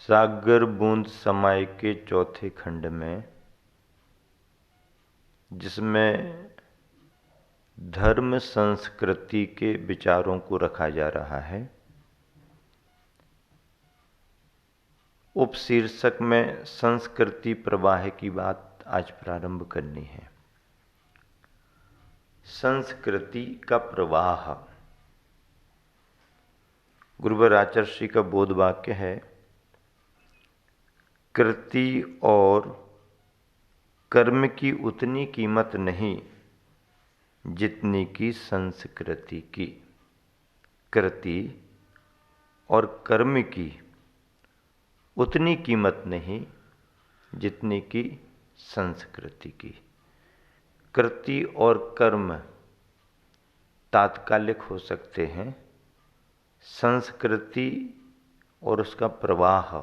सागर बूंद समाय के चौथे खंड में, जिसमें धर्म संस्कृति के विचारों को रखा जा रहा है, उपशीर्षक में संस्कृति प्रवाह की बात आज प्रारंभ करनी है। संस्कृति का प्रवाह गुरुवर आचार्य का बोध वाक्य है, कृति और कर्म की उतनी कीमत नहीं जितनी की संस्कृति की। कृति और कर्म की उतनी कीमत नहीं जितनी की संस्कृति की। कृति और कर्म तात्कालिक हो सकते हैं, संस्कृति और उसका प्रवाह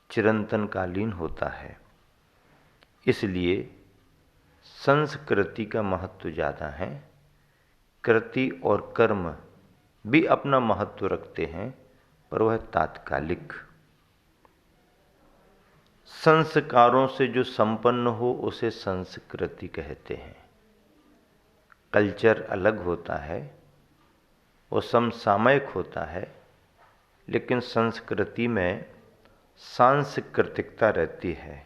चिरंतनकालीन होता है। इसलिए संस्कृति का महत्व ज़्यादा है। कृति और कर्म भी अपना महत्व रखते हैं, पर वह तात्कालिक। संस्कारों से जो संपन्न हो उसे संस्कृति कहते हैं। कल्चर अलग होता है, वो समसामयिक होता है, लेकिन संस्कृति में सांस्कृतिकता रहती है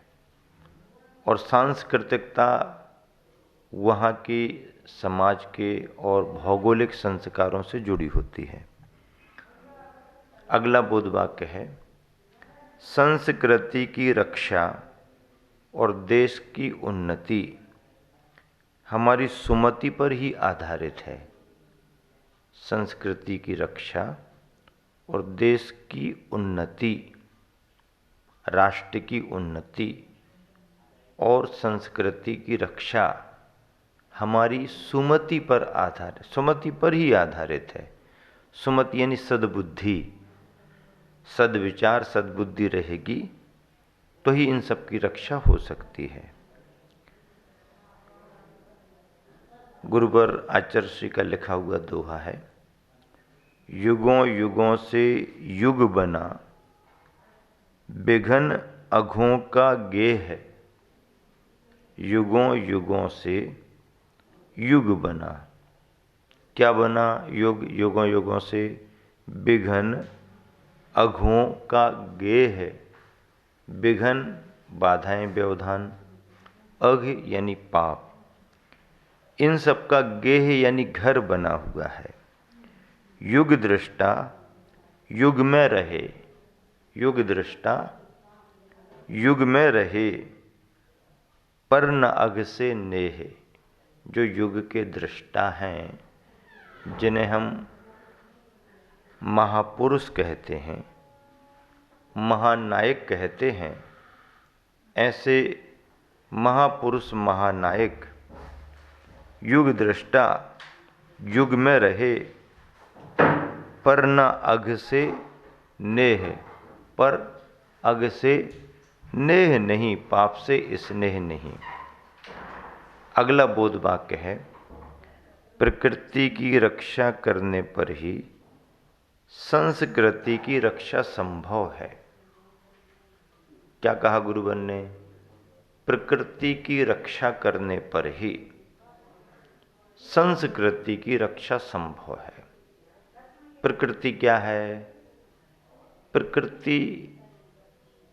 और सांस्कृतिकता वहाँ की समाज के और भौगोलिक संस्कारों से जुड़ी होती है। अगला बोध वाक्य है, संस्कृति की रक्षा और देश की उन्नति हमारी सुमति पर ही आधारित है। संस्कृति की रक्षा और देश की उन्नति, राष्ट्र की उन्नति और संस्कृति की रक्षा हमारी सुमति पर आधारित, सुमति पर ही आधारित है। सुमति यानी सद्बुद्धि, सद्विचार, सद्बुद्धि रहेगी तो ही इन सब की रक्षा हो सकती है। गुरुवर आचार्य का लिखा हुआ दोहा है, युगों युगों से युग बना, विघन अघों का गेह है। युगों युगों से युग बना, क्या बना? युग, युगों युगों से विघन अघों का गेह है। विघन बाधाएं, व्यवधान, अघ यानी पाप, इन सब का गेह यानी घर बना हुआ है। युग दृष्टा युग में रहे, युग दृष्टा युग में रहे, पर न अघ से नेह। जो युग के दृष्टा हैं, जिन्हें हम महापुरुष कहते हैं, महानायक कहते हैं, ऐसे महापुरुष महानायक युग दृष्टा युग में रहे, पर न अघ से नेह। पर अघ से नेह नहीं, पाप से स्नेह नहीं। अगला बोध वाक्य है, प्रकृति की रक्षा करने पर ही संस्कृति की रक्षा संभव है। क्या कहा गुरुवर ने? प्रकृति की रक्षा करने पर ही संस्कृति की रक्षा संभव है। प्रकृति क्या है? प्रकृति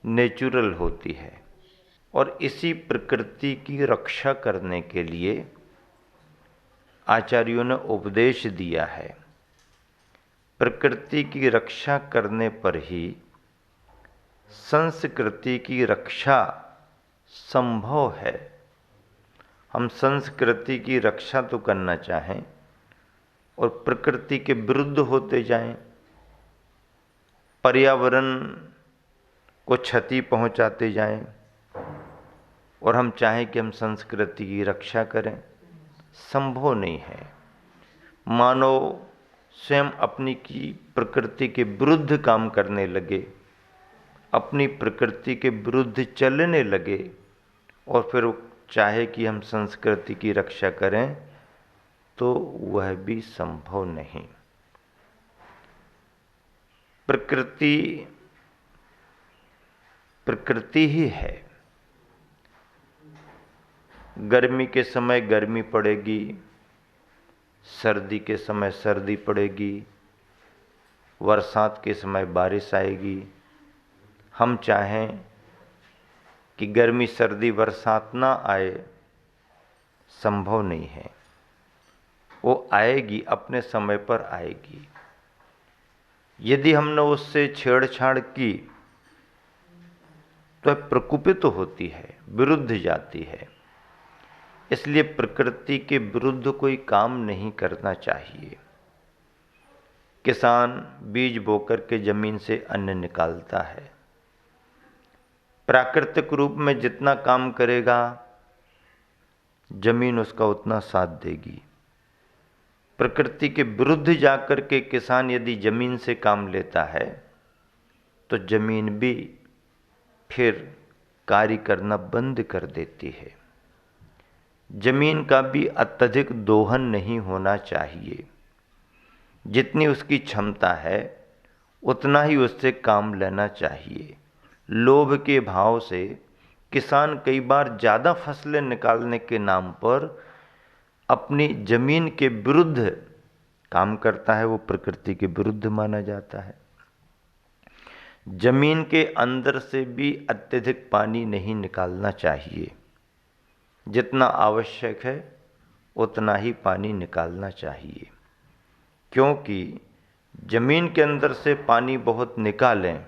नेचुरल होती है और इसी प्रकृति की रक्षा करने के लिए आचार्यों ने उपदेश दिया है। प्रकृति की रक्षा करने पर ही संस्कृति की रक्षा संभव है। हम संस्कृति की रक्षा तो करना चाहें और प्रकृति के विरुद्ध होते जाएं, पर्यावरण को क्षति पहुंचाते जाएं, और हम चाहें कि हम संस्कृति की रक्षा करें, संभव नहीं है। मानव स्वयं अपनी की प्रकृति के विरुद्ध काम करने लगे, अपनी प्रकृति के विरुद्ध चलने लगे, और फिर चाहे कि हम संस्कृति की रक्षा करें तो वह भी संभव नहीं। प्रकृति प्रकृति ही है। गर्मी के समय गर्मी पड़ेगी, सर्दी के समय सर्दी पड़ेगी, बरसात के समय बारिश आएगी। हम चाहें कि गर्मी सर्दी बरसात ना आए, संभव नहीं है। वो आएगी, अपने समय पर आएगी। यदि हमने उससे छेड़छाड़ की तो प्रकुपित होती है, विरुद्ध जाती है। इसलिए प्रकृति के विरुद्ध कोई काम नहीं करना चाहिए। किसान बीज बोकर के जमीन से अन्न निकालता है। प्राकृतिक रूप में जितना काम करेगा, जमीन उसका उतना साथ देगी। प्रकृति के विरुद्ध जाकर के किसान यदि जमीन से काम लेता है तो जमीन भी फिर कार्य करना बंद कर देती है। जमीन का भी अत्यधिक दोहन नहीं होना चाहिए। जितनी उसकी क्षमता है उतना ही उससे काम लेना चाहिए। लोभ के भाव से किसान कई बार ज़्यादा फसलें निकालने के नाम पर अपनी जमीन के विरुद्ध काम करता है। वो प्रकृति के विरुद्ध माना जाता है। जमीन के अंदर से भी अत्यधिक पानी नहीं निकालना चाहिए। जितना आवश्यक है उतना ही पानी निकालना चाहिए, क्योंकि जमीन के अंदर से पानी बहुत निकालें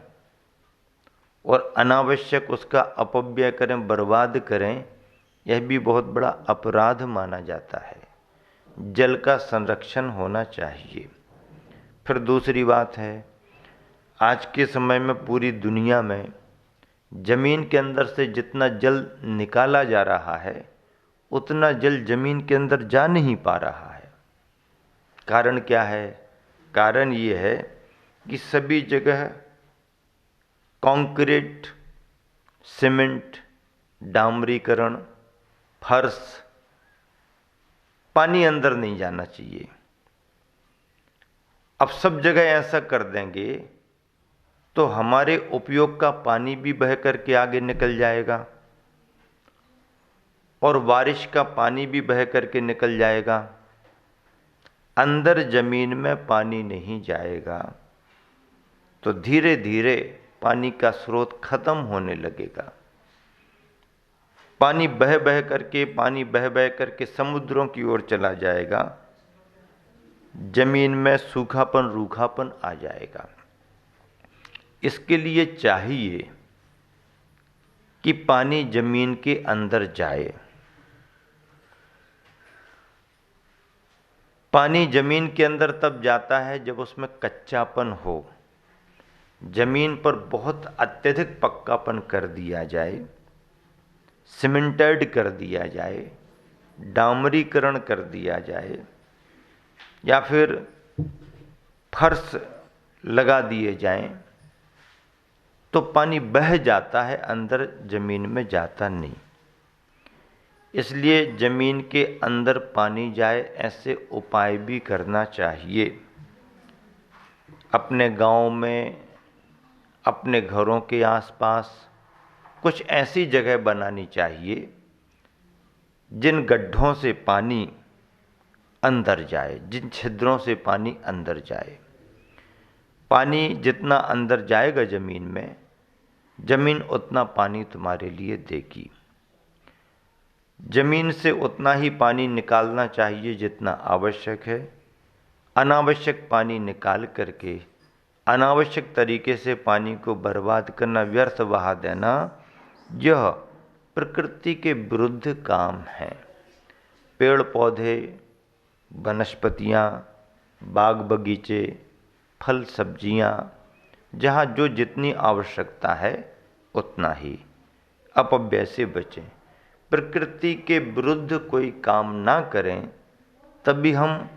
और अनावश्यक उसका अपव्यय करें, बर्बाद करें, यह भी बहुत बड़ा अपराध माना जाता है। जल का संरक्षण होना चाहिए। फिर दूसरी बात है, आज के समय में पूरी दुनिया में जमीन के अंदर से जितना जल निकाला जा रहा है उतना जल जमीन के अंदर जा नहीं पा रहा है। कारण क्या है? कारण ये है कि सभी जगह कंक्रीट, सीमेंट, डामरीकरण, फर्श, पानी अंदर नहीं जाना चाहिए। अब सब जगह ऐसा कर देंगे तो हमारे उपयोग का पानी भी बह करके आगे निकल जाएगा और बारिश का पानी भी बह करके निकल जाएगा। अंदर जमीन में पानी नहीं जाएगा तो धीरे धीरे पानी का स्रोत खत्म होने लगेगा। पानी बह बह करके समुद्रों की ओर चला जाएगा। जमीन में सूखापन, रूखापन आ जाएगा। इसके लिए चाहिए कि पानी जमीन के अंदर जाए। पानी जमीन के अंदर तब जाता है जब उसमें कच्चापन हो। जमीन पर बहुत अत्यधिक पक्कापन कर दिया जाए, सीमेंटेड कर दिया जाए, डामरीकरण कर दिया जाए या फिर फर्श लगा दिए जाएं, तो पानी बह जाता है, अंदर जमीन में जाता नहीं। इसलिए जमीन के अंदर पानी जाए ऐसे उपाय भी करना चाहिए। अपने गांव में, अपने घरों के आसपास कुछ ऐसी जगह बनानी चाहिए जिन गड्ढों से पानी अंदर जाए, जिन छिद्रों से पानी अंदर जाए। पानी जितना अंदर जाएगा जमीन में, जमीन उतना पानी तुम्हारे लिए देगी। जमीन से उतना ही पानी निकालना चाहिए जितना आवश्यक है। अनावश्यक पानी निकाल करके अनावश्यक तरीके से पानी को बर्बाद करना, व्यर्थ बहा देना, यह प्रकृति के विरुद्ध काम है। पेड़ पौधे, वनस्पतियाँ, बाग बगीचे, फल सब्जियाँ, जहाँ जो जितनी आवश्यकता है उतना ही, अपव्यय से बचें। प्रकृति के विरुद्ध कोई काम ना करें, तभी हम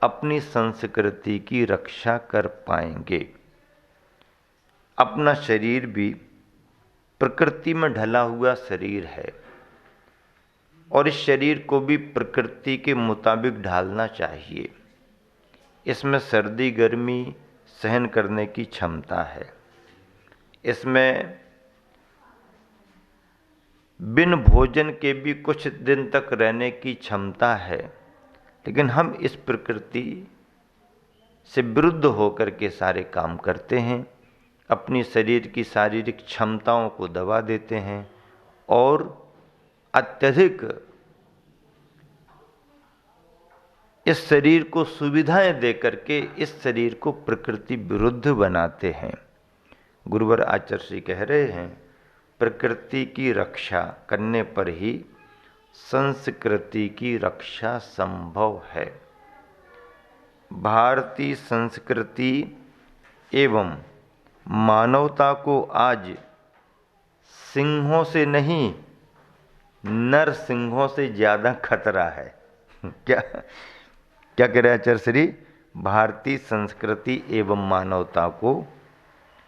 अपनी संस्कृति की रक्षा कर पाएंगे। अपना शरीर भी प्रकृति में ढला हुआ शरीर है और इस शरीर को भी प्रकृति के मुताबिक ढालना चाहिए। इसमें सर्दी गर्मी सहन करने की क्षमता है। इसमें बिन भोजन के भी कुछ दिन तक रहने की क्षमता है, लेकिन हम इस प्रकृति से विरुद्ध होकर के सारे काम करते हैं, अपनी शरीर की शारीरिक क्षमताओं को दबा देते हैं और अत्यधिक इस शरीर को सुविधाएं देकर के इस शरीर को प्रकृति विरुद्ध बनाते हैं। गुरुवर आचार्य श्री कह रहे हैं, प्रकृति की रक्षा करने पर ही संस्कृति की रक्षा संभव है। भारतीय संस्कृति एवं मानवता को आज सिंहों से नहीं, नर सिंहों से ज्यादा खतरा है। क्या क्या कह रहे आचार्य श्री? भारतीय संस्कृति एवं मानवता को,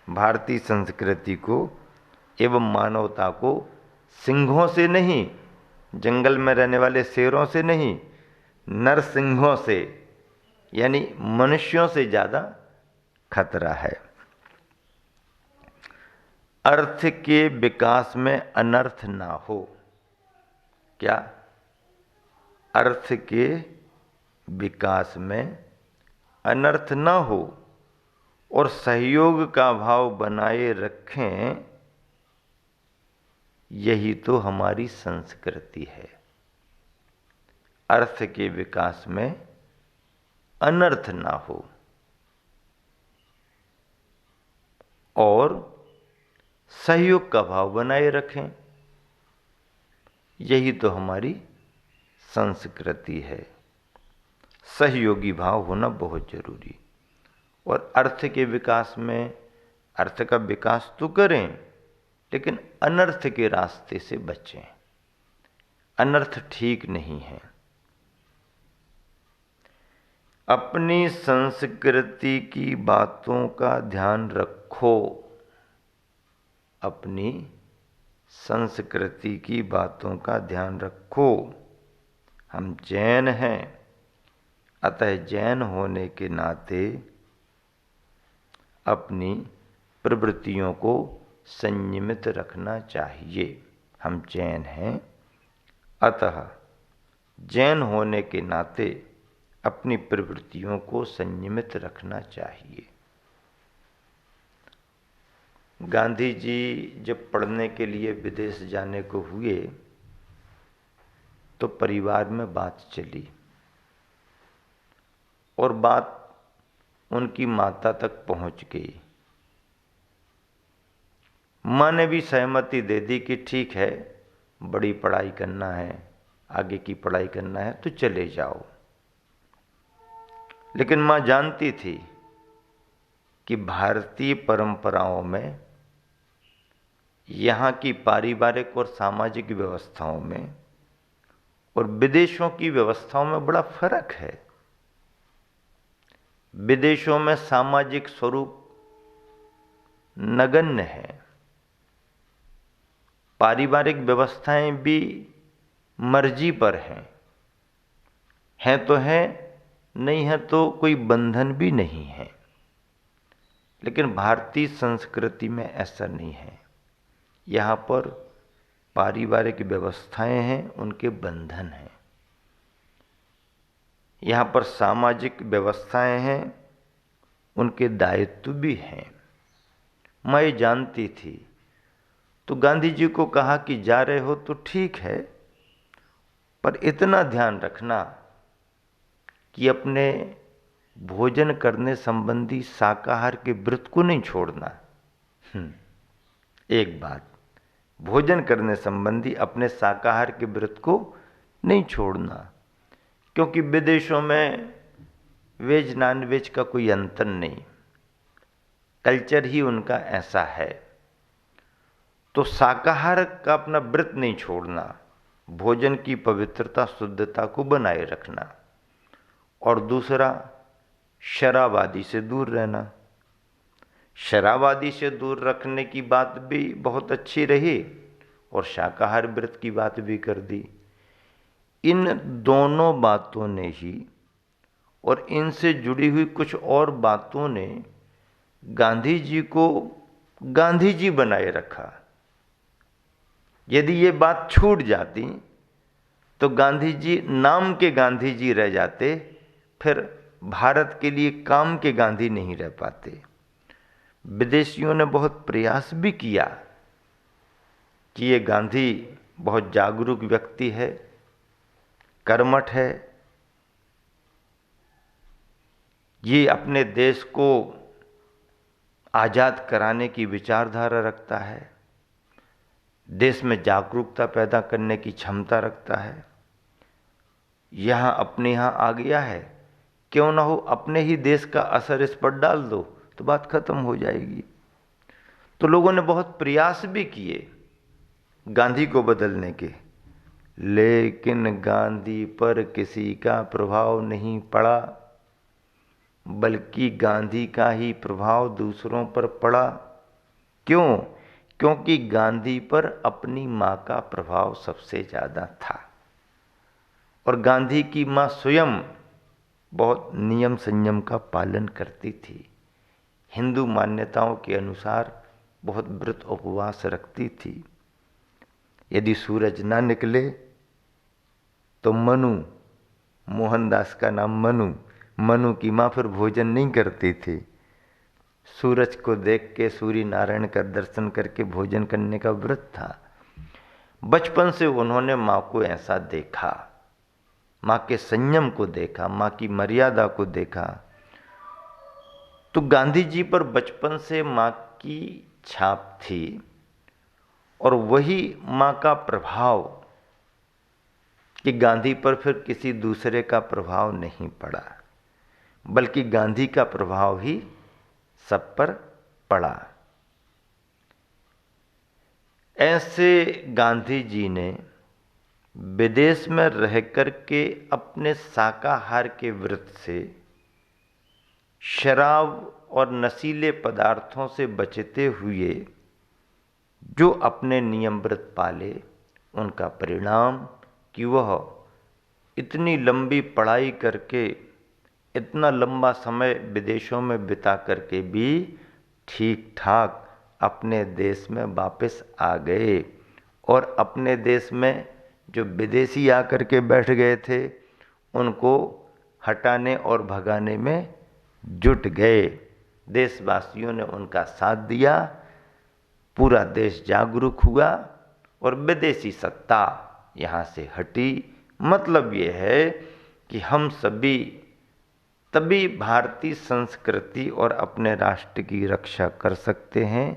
भारतीय संस्कृति को एवं मानवता को सिंहों से नहीं, जंगल में रहने वाले शेरों से नहीं, नर सिंहों से यानी मनुष्यों से ज्यादा खतरा है। अर्थ के विकास में अनर्थ ना हो। क्या? अर्थ के विकास में अनर्थ न हो और सहयोग का भाव बनाए रखें, यही तो हमारी संस्कृति है। अर्थ के विकास में अनर्थ ना हो और सहयोग का भाव बनाए रखें, यही तो हमारी संस्कृति है। सहयोगी भाव होना बहुत जरूरी। और अर्थ के विकास में, अर्थ का विकास तो करें, लेकिन अनर्थ के रास्ते से बचें। अनर्थ ठीक नहीं है। अपनी संस्कृति की बातों का ध्यान रखो। अपनी संस्कृति की बातों का ध्यान रखो। हम जैन हैं, अतः जैन होने के नाते अपनी प्रवृत्तियों को संयमित रखना चाहिए। हम जैन हैं, अतः जैन होने के नाते अपनी प्रवृत्तियों को संयमित रखना चाहिए। गांधी जी जब पढ़ने के लिए विदेश जाने को हुए तो परिवार में बात चली और बात उनकी माता तक पहुंच गई। माँ ने भी सहमति दे दी कि ठीक है, बड़ी पढ़ाई करना है, आगे की पढ़ाई करना है तो चले जाओ। लेकिन माँ जानती थी कि भारतीय परंपराओं में, यहाँ की पारिवारिक और सामाजिक व्यवस्थाओं में और विदेशों की व्यवस्थाओं में बड़ा फर्क है। विदेशों में सामाजिक स्वरूप नगण्य है, पारिवारिक व्यवस्थाएं भी मर्जी पर हैं तो हैं, नहीं है तो कोई बंधन भी नहीं है। लेकिन भारतीय संस्कृति में ऐसा नहीं है। यहाँ पर पारिवारिक व्यवस्थाएं हैं, उनके बंधन हैं। यहाँ पर सामाजिक व्यवस्थाएं हैं, उनके दायित्व भी हैं। मैं जानती थी, तो गांधी जी को कहा कि जा रहे हो तो ठीक है, पर इतना ध्यान रखना कि अपने भोजन करने संबंधी शाकाहार के व्रत को नहीं छोड़ना। एक बात, भोजन करने संबंधी अपने शाकाहार के व्रत को नहीं छोड़ना, क्योंकि विदेशों में वेज नॉन वेज का कोई अंतर नहीं, कल्चर ही उनका ऐसा है। तो शाकाहार का अपना व्रत नहीं छोड़ना, भोजन की पवित्रता शुद्धता को बनाए रखना। और दूसरा, शराब आदि से दूर रहना। शराब आदि से दूर रखने की बात भी बहुत अच्छी रही और शाकाहार व्रत की बात भी कर दी। इन दोनों बातों ने ही और इनसे जुड़ी हुई कुछ और बातों ने गांधी जी को गांधी जी बनाए रखा। यदि ये बात छूट जाती तो गांधी जी नाम के गांधी जी रह जाते, फिर भारत के लिए काम के गांधी नहीं रह पाते। विदेशियों ने बहुत प्रयास भी किया कि ये गांधी बहुत जागरूक व्यक्ति है, कर्मठ है, ये अपने देश को आज़ाद कराने की विचारधारा रखता है, देश में जागरूकता पैदा करने की क्षमता रखता है, यहाँ अपने यहाँ आ गया है, क्यों ना हो अपने ही देश का असर इस पर डाल दो तो बात खत्म हो जाएगी। तो लोगों ने बहुत प्रयास भी किए गांधी को बदलने के, लेकिन गांधी पर किसी का प्रभाव नहीं पड़ा, बल्कि गांधी का ही प्रभाव दूसरों पर पड़ा। क्यों? क्योंकि गांधी पर अपनी माँ का प्रभाव सबसे ज़्यादा था, और गांधी की माँ स्वयं बहुत नियम संयम का पालन करती थी, हिंदू मान्यताओं के अनुसार बहुत व्रत उपवास रखती थी। यदि सूरज ना निकले तो मनु, मोहनदास का नाम मनु की माँ फिर भोजन नहीं करती थी। सूरज को देख के सूर्य नारायण का दर्शन करके भोजन करने का व्रत था। बचपन से उन्होंने माँ को ऐसा देखा, माँ के संयम को देखा, माँ की मर्यादा को देखा। तो गांधी जी पर बचपन से माँ की छाप थी, और वही माँ का प्रभाव कि गांधी पर फिर किसी दूसरे का प्रभाव नहीं पड़ा, बल्कि गांधी का प्रभाव ही सब पर पड़ा। ऐसे गांधी जी ने विदेश में रह कर के अपने शाकाहार के व्रत से, शराब और नशीले पदार्थों से बचते हुए जो अपने नियम व्रत पाले, उनका परिणाम कि वह इतनी लंबी पढ़ाई करके, इतना लंबा समय विदेशों में बिता करके भी ठीक ठाक अपने देश में वापस आ गए, और अपने देश में जो विदेशी आकर के बैठ गए थे उनको हटाने और भगाने में जुट गए। देशवासियों ने उनका साथ दिया, पूरा देश जागरूक हुआ और विदेशी सत्ता यहाँ से हटी। मतलब ये है कि हम सभी तभी भारतीय संस्कृति और अपने राष्ट्र की रक्षा कर सकते हैं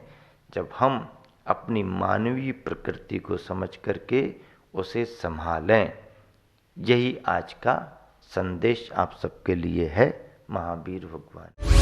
जब हम अपनी मानवीय प्रकृति को समझ करके उसे संभालें। यही आज का संदेश आप सबके लिए है। महावीर भगवान।